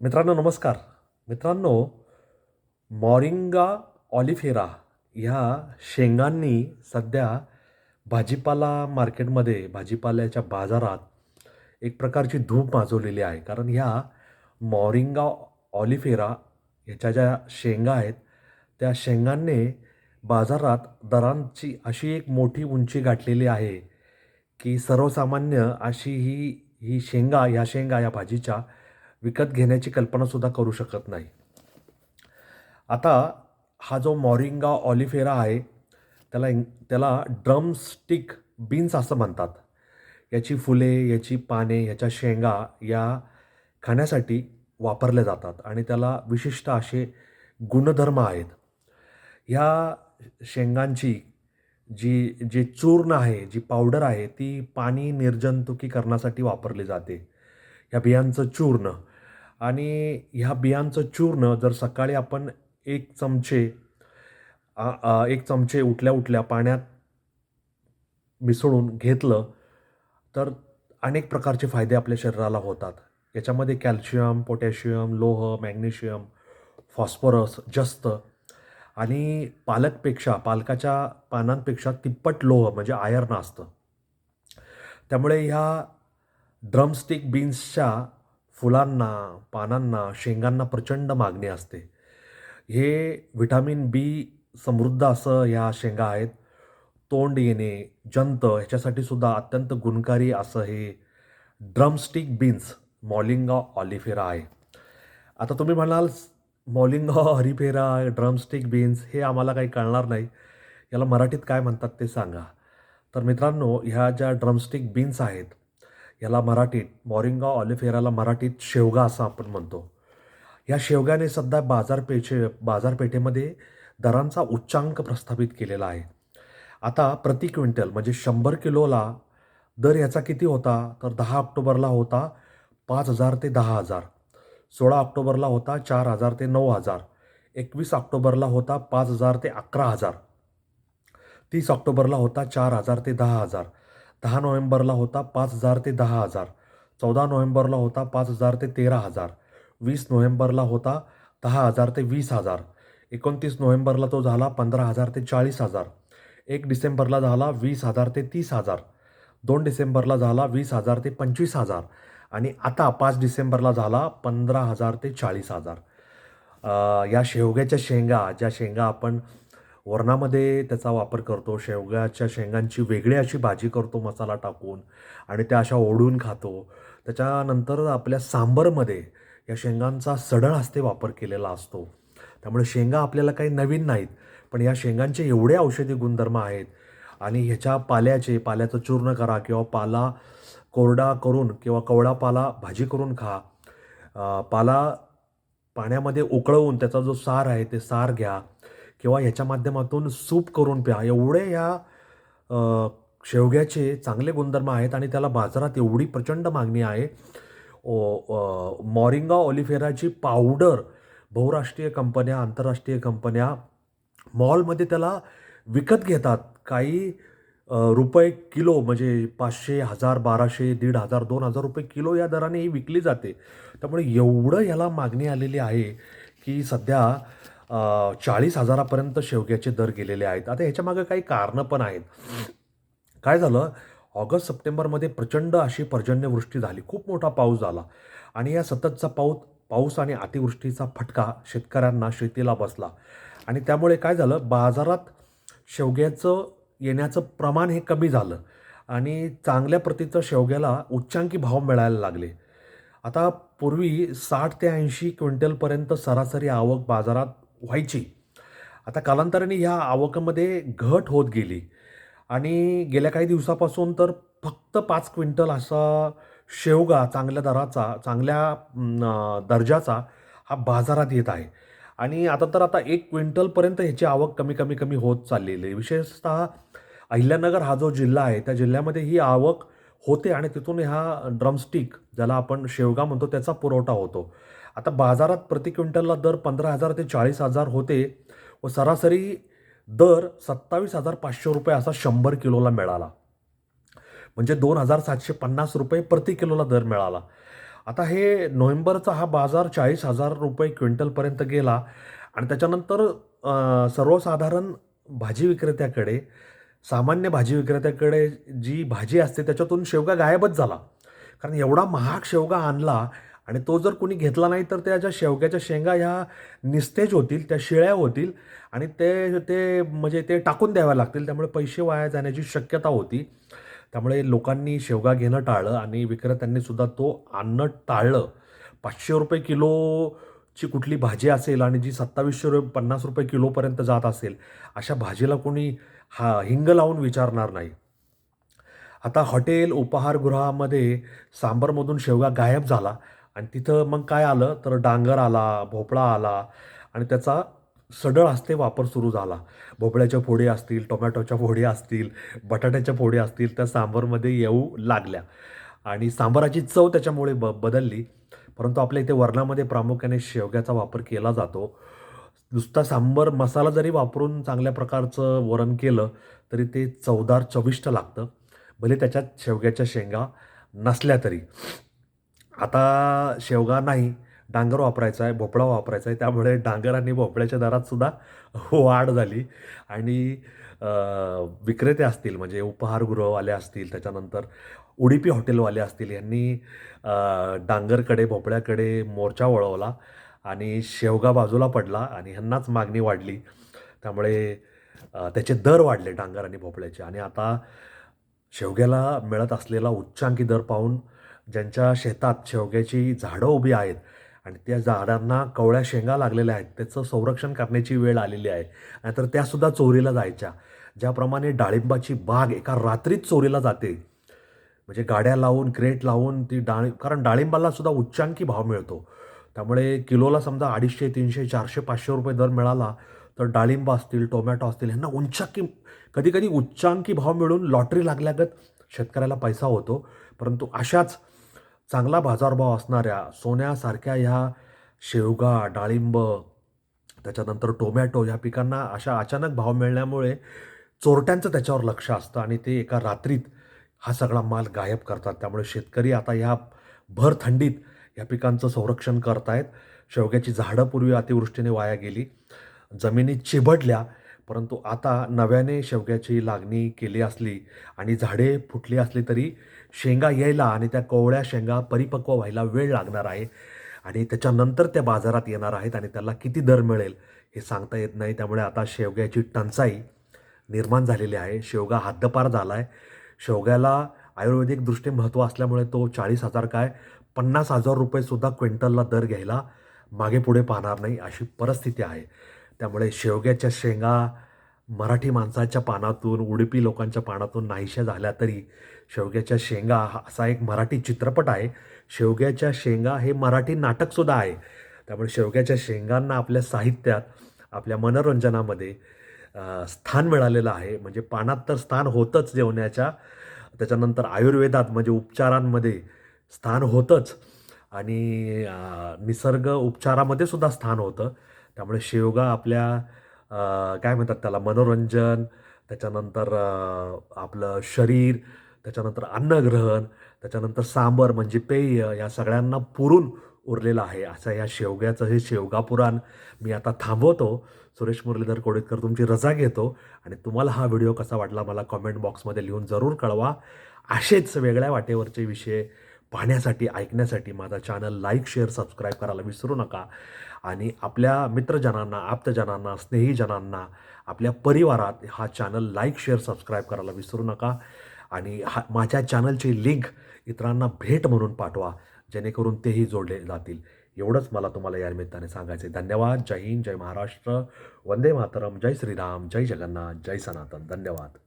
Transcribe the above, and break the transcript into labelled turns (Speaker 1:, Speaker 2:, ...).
Speaker 1: मित्रांनो नमस्कार. मित्रांनो, मॉरिंगा ऑलिफेरा ह्या शेंगांनी सध्या भाजीपाला मार्केटमध्ये, भाजीपाल्याच्या बाजारात एक प्रकारची धूम माजवलेली आहे. कारण ह्या मॉरिंगा ऑलिफेरा ह्याच्या ज्या शेंगा आहेत, त्या शेंगांनी बाजारात दरांची अशी एक मोठी उंची गाठलेली आहे, की सर्वसामान्य अशी ही शेंगा या भाजीच्या विकत घेण्याची कल्पनासुद्धा करू शकत नाही. आता हा जो मॉरिंगा ऑलिफेरा आहे, त्याला ड्रमस्टिक बीन्स असं म्हणतात. याची फुले, याची पाने, याच्या शेंगा या खाण्यासाठी वापरल्या जातात आणि त्याला विशिष्ट असे गुणधर्म आहेत. ह्या शेंगांची जे चूर्ण आहे, जी पावडर आहे, ती पाणी निर्जंतुकीकरणासाठी वापरली जाते. ह्या बियांचं चूर्ण आणि ह्या बियांचं चूर्ण जर सकाळी आपण 1 चमचे 1 चमचे उठल्या-उठल्या पाण्यात मिसळून घेतलं, तर अनेक प्रकारचे फायदे आपल्या शरीराला होतात. याच्यामध्ये कॅल्शियम, पोटॅशियम, लोह, मॅग्नेशियम, फॉस्फरस जास्त आणि पालकाच्या पानांपेक्षा तिप्पट लोह म्हणजे आयर्न असतं. त्यामुळे ह्या ड्रमस्टिक बीन्सच्या फुलांना, पानांना, शेंगांना प्रचंड मागणी असते. हे व्हिटॅमिन बी समृद्ध असं ह्या शेंगा आहेत. तोंड येणे, जंत ह्याच्यासाठी सुद्धा अत्यंत गुणकारी असं हे ड्रमस्टिक बीन्स मॉलिंगा ऑलिफेरा आहे. आता तुम्ही म्हणाल मॉलिंगा ऑलिफेरा, ड्रमस्टिक बीन्स हे आम्हाला काही कळणार नाही. याला मराठीत काय म्हणतात ते सांगा. तर मित्रांनो, ह्या ज्या ड्रमस्टिक बीन्स आहेत, याला मराठीत मॉरिंगा ऑलिफेराला मराठीत शेवगा असं आपण म्हणतो. या शेवग्याने सध्या बाजारपेठेमध्ये दरांचा उच्चांक प्रस्थापित केलेला आहे. आता प्रति क्विंटल म्हणजे 100 किलोला दर याचा किती होता? तर 10 ऑक्टोबरला होता 5,000 ते 10,000. 16 ऑक्टोबरला होता 4,000 ते 9,000. 21 ऑक्टोबरला होता 5,000 ते 11,000. 30 ऑक्टोबरला होता 4,000 ते 10,000. 10 नोव्हेंबरला होता 5,000 ते 10,000. 14 नोव्हेंबरला होता 5,000 ते 13,000. 20 नोव्हेंबरला होता 10,000 ते 20,000. 29 नोव्हेंबरला तो झाला 15,000 ते 40,000. 1 डिसेंबरला झाला 20,000 ते 30,000. 2 डिसेंबरला झाला 20,000 ते 25,000 आणि आता 5 डिसेंबरला झाला 15,000 ते 40,000. या शेवग्याच्या शेंगा, ज्या शेंगा आपण वरणामध्ये त्याचा वापर करतो, शेवग्याच्या शेंगांची वेगळी अशी भाजी करतो मसाला टाकून आणि त्या अशा ओढून खातो. त्याच्यानंतर आपल्या सांबरमध्ये या शेंगांचा सढळ हस्ते वापर केलेला असतो. त्यामुळे शेंगा आपल्याला काही नवीन नाहीत, पण या शेंगांचे एवढे औषधी गुणधर्म आहेत आणि ह्याच्या पाल्याचं चूर्ण करा किंवा पाला कोरडा करून किंवा कोवळा पाला भाजी करून खा. पाला पाण्यामध्ये उकळवून त्याचा जो सार आहे ते सार घ्या किंवा ह्याच्या माध्यमातून सूप करून प्या. एवढे या शेवग्याचे चांगले गुणधर्म आहेत आणि त्याला बाजारात एवढी प्रचंड मागणी आहे. मॉरिंगा ऑलिफेराची पावडर बहुराष्ट्रीय कंपन्या, आंतरराष्ट्रीय कंपन्या मॉलमध्ये त्याला विकत घेतात. काही रुपये किलो म्हणजे 500, 1000, 1200, 1,500, 2,000 रुपये किलो या दराने ही विकली जाते. त्यामुळे एवढं याला मागणी आलेली आहे की सध्या 40,000पर्यंत शेवग्याचे दर गेलेले आहेत. आता ह्याच्यामागे काही कारणं पण आहेत. काय झालं, ऑगस्ट सप्टेंबरमध्ये प्रचंड अशी पर्जन्यवृष्टी झाली. खूप मोठा पाऊस झाला आणि या सततचा पाऊस आणि अतिवृष्टीचा फटका शेतकऱ्यांना शेतीला बसला आणि त्यामुळे काय झालं, बाजारात शेवग्याचं येण्याचं प्रमाण हे कमी झालं आणि चांगल्या प्रतीचं शेवग्याला उच्चांकी भाव मिळायला लागले. आता पूर्वी 60 ते 80 क्विंटलपर्यंत सरासरी आवक बाजारात व्हायची. आता कालांतराने ह्या आवकामध्ये घट होत गेली आणि गेल्या काही दिवसापासून तर फक्त 5 क्विंटल असा शेवगा चांगल्या दराचा, चांगल्या दर्जाचा हा बाजारात येत आहे. आणि आता 1 क्विंटलपर्यंत ह्याची आवक कमी होत चाललेली आहे. विशेषतः अहिल्यानगर हा जो जिल्हा आहे, त्या जिल्ह्यामध्ये ही आवक होते आणि तिथून ह्या ड्रमस्टिक ज्याला आपण शेवगा म्हणतो त्याचा पुरवठा होतो. आता बाजारात प्रति क्विंटलला दर 15,000 ते 40,000 होते व सरासरी दर 27,500 रुपये असा 100 किलोला मिळाला. म्हणजे 2,750 रुपये प्रति किलोला दर मिळाला. आता हे नोव्हेंबरचा हा बाजार 40,000 रुपये क्विंटलपर्यंत गेला आणि त्याच्यानंतर सर्वसाधारण भाजी विक्रेत्याकडे, सामान्य भाजी विक्रेत्याकडे जी भाजी असते त्याच्यातून शेवगा गायबच झाला. कारण एवढा महाग शेवगा आणला आणि तो जर कोणी घेतला नाही तर त्या ज्या शेवग्याच्या शेंगा ह्या निस्तेज होतील, त्या शिळ्या होतील आणि ते ते म्हणजे ते टाकून द्याव्या लागतील. त्यामुळे पैसे वाया जाण्याची शक्यता होती. त्यामुळे लोकांनी शेवगा घेणं टाळलं आणि विक्रेत्यांनी सुद्धा तो आणणं टाळलं. ₹500 किलोची कुठली भाजी असेल आणि जी ₹2750 किलोपर्यंत जात असेल, अशा भाजीला कोणी हिंग लावून विचारणार नाही. आता हॉटेल, उपाहारगृहामध्ये सांबारमधून शेवगा गायब झाला आणि तिथं मग काय आलं, तर डांगर आला, भोपळा आला आणि त्याचा सढळ हस्ते वापर सुरू झाला. भोपळ्याच्या फोडी असतील, टोमॅटोच्या फोडी असतील, बटाट्याच्या फोडी असतील, त्या सांबारमध्ये येऊ लागल्या आणि सांबाराची चव त्याच्यामुळे बदलली. परंतु आपल्या इथे वरणामध्ये प्रामुख्याने शेवग्याचा वापर केला जातो. नुसता सांबार मसाला जरी वापरून चांगल्या प्रकारचं वरण केलं, तरी ते चवदार, चविष्ट लागतं. भले त्याच्यात शेवग्याच्या शेंगा नसल्या तरी. आता शेवगा नाही, डांगर वापरायचा आहे, भोपळा वापरायचा आहे. त्यामुळे डांगर आणि भोपळ्याच्या दरात सुद्धा वाढ झाली आणि अ, विक्रेते असतील म्हणजे उपाहारगृहवाले असतील, त्याच्यानंतर उडुपी हॉटेलवाले असतील, यांनी डांगरकडे, भोपळ्याकडे मोर्चा वळवला आणि शेवगा बाजूला पडला आणि ह्यांनाच मागणी वाढली. त्यामुळे त्याचे दर वाढले डांगर आणि भोपळ्याचे आणि आता शेवग्याला मिळत असलेला उच्चांकी दर पाहून ज्यांच्या शेतात शेवग्याची झाडं उभी आहेत आणि त्या झाडांना कवळ्या शेंगा लागलेल्या आहेत, त्याचं संरक्षण करण्याची वेळ आलेली आहे. नाहीतर त्यासुद्धा चोरीला जायच्या. ज्याप्रमाणे डाळिंबाची बाग एका रात्रीत चोरीला जाते, म्हणजे गाड्या लावून, क्रेट लावून ती कारण डाळिंबाला सुद्धा उच्चांकी भाव मिळतो. त्यामुळे किलोला समजा 250, 300, 400, 500 रुपये दर मिळाला, तर डाळिंब असतील, टोमॅटो असतील ह्यांना कधी-कधी उच्चांकी भाव मिळून लॉटरी लागल्यागत शेतकऱ्याला पैसा होतो. परंतु अशाच चांगला बाजारभाव असणाऱ्या सोन्यासारख्या ह्या शेवगा, डाळिंब, त्याच्यानंतर टोमॅटो ह्या पिकांना अशा अचानक भाव मिळण्यामुळे चोरट्यांचं त्याच्यावर लक्ष असतं आणि ते एका रात्रीत हा सगळा माल गायब करतात. त्यामुळे शेतकरी आता ह्या भर थंडीत या पिकांचं संरक्षण करतायत. शेवग्याची झाडं पूर्वी अतिवृष्टीने वाया गेली, जमिनी चिबडल्या, परंतु आता नव्याने शेवग्याची लागणी केली असली आणि झाडे फुटली असली तरी शेंगा यायला आणि त्या कोवळ्या शेंगा परिपक्व व्हायला वेळ लागणार आहे आणि त्याच्यानंतर त्या बाजारात येणार आहेत आणि त्याला किती दर मिळेल हे सांगता येत नाही. त्यामुळे आता शेवग्याची टंचाई निर्माण झालेली आहे. शेवगा हद्दपार झाला आहे. शेवग्याला आयुर्वेदिकदृष्टी महत्त्व असल्यामुळे तो 40,000 काय 50,000 रुपयेसुद्धा क्विंटलला दर घ्यायला मागे पुढे पाहणार नाही, अशी परिस्थिती आहे. त्यामुळे शेवग्याच्या शेंगा मराठी माणसाच्या पानातून, उडुपी लोकांच्या पानातून नाहीशा झाल्या तरी शेवग्याच्या शेंगा हा असा एक मराठी चित्रपट आहे. शेवग्याच्या शेंगा हे मराठी नाटकसुद्धा आहे. त्यामुळे शेवग्याच्या शेंगांना आपल्या साहित्यात, आपल्या मनोरंजनामध्ये स्थान मिळालेलं आहे. म्हणजे पानात तर स्थान होतंच जेवण्याच्या, त्याच्यानंतर आयुर्वेदात म्हणजे उपचारांमध्ये स्थान होतंच आणि निसर्ग उपचारामध्ये सुद्धा स्थान होतं. त्यामुळे शेवगा आपल्या काय म्हणतात त्याला मनोरंजन, त्याच्यानंतर आपलं शरीर, त्याच्यानंतर अन्नग्रहण, त्याच्यानंतर सांबर म्हणजे पेय, या सगळ्यांना पुरून उरलेलं आहे. असं ह्या शेवग्याचं हे शेवगापुराण मी आता थांबवतो. सुरेश मुरलीधर कोडेकर तुमची रजा घेतो आणि तुम्हाला हा व्हिडिओ कसा वाटला मला कॉमेंट बॉक्समध्ये लिहून जरूर कळवा. असेच वेगळ्या वाटेवरचे विषय पाहण्यासाठी, ऐकण्यासाठी माझा चॅनल लाईक, शेअर, सबस्क्राईब करायला विसरू नका आणि आपल्या मित्रजनांना, आप्तजनांना, स्नेहीजनांना, आपल्या परिवारात हा चॅनल लाईक, शेअर, सबस्क्राईब करायला विसरू नका आणि माझ्या चॅनलची लिंक इतरांना भेट म्हणून पाठवा, जेणेकरून तेही जोडले जातील. एवढंच मला तुम्हाला या निमित्ताने सांगायचं आहे. धन्यवाद. जय हिंद, जय महाराष्ट्र, वंदे मातरम, जय श्रीराम, जय जगन्नाथ, जय सनातन. धन्यवाद.